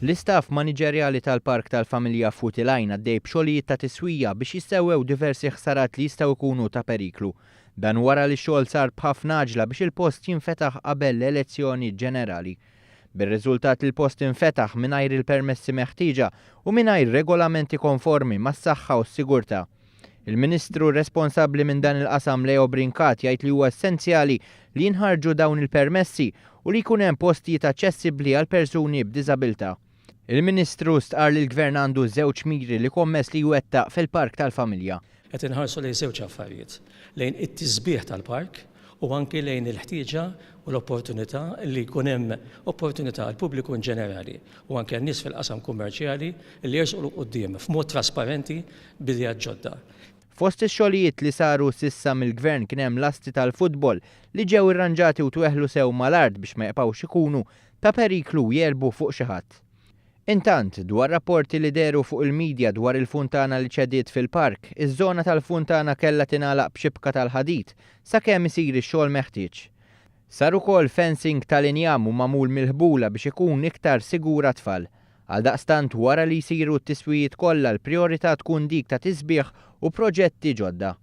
L-istaff maniġerjali tal-Park tal-Familja Futilajn għaddej b'xogħlijiet ta' tiswija biex jissewwew diversi ħsarat li jistgħu jkunu ta' periklu. Dan wara li x-xogħol sar b'ħafna ġla biex il-post jinfetaħ qabel l-elezzjoni ġenerali. Bir-riżultat il-post infetaħ mingħajr il-permessi meħtieġa u mingħajr regolamenti konformi mas-saħħa u s-sigurtà. Il-Ministru responsabbli minn dan il-qasam Leo Brincat jgħid li huwa essenzjali li jinħarġu dawn il-permessi u li jkun hemm postijiet aċċessibbli għal persuni b'diżabilità. Il-Ministru stqar li l-Gvern għandu żewġ miri li kommess li jwettaq fil-Park tal-Familja. Qed inħarsu lejn żewġ affarijiet, lejn it-tisbieħ tal-park u anke lejn il-ħtieġa u l-opportunità li jkun hemm opportunità għall pubbliku in ġenerali u anke n-nies fil-qasam kummerċjali li jersqu quddiem f'mod trasparenti b'idejat ġodda. Fost ix-xogħlijiet li saru s'issa mill-Gvern kien hemm l-asti tal-futbol li ġew irranġati u tweħlu sew mal-art biex ma jibqgħux ikunu ta' periklu jelbu fuq xi ħadd. Intant, dwar rapporti li deru fuq il-medja dwar il-funtana li ċediet fil-park, iż-żona tal-funtana kellha tingħalaq b'xibka tal-ħadid sakemm isir ix-xogħol meħtieġ. Sar ukoll fencing tal-injam u magħmul mill-ħbula biex ikun iktar sigura tfal. Għaldaqstant wara li jsiru t-tiswijiet kollha l-prijorità tkun dik ta' tisbieħ u proġetti ġodda.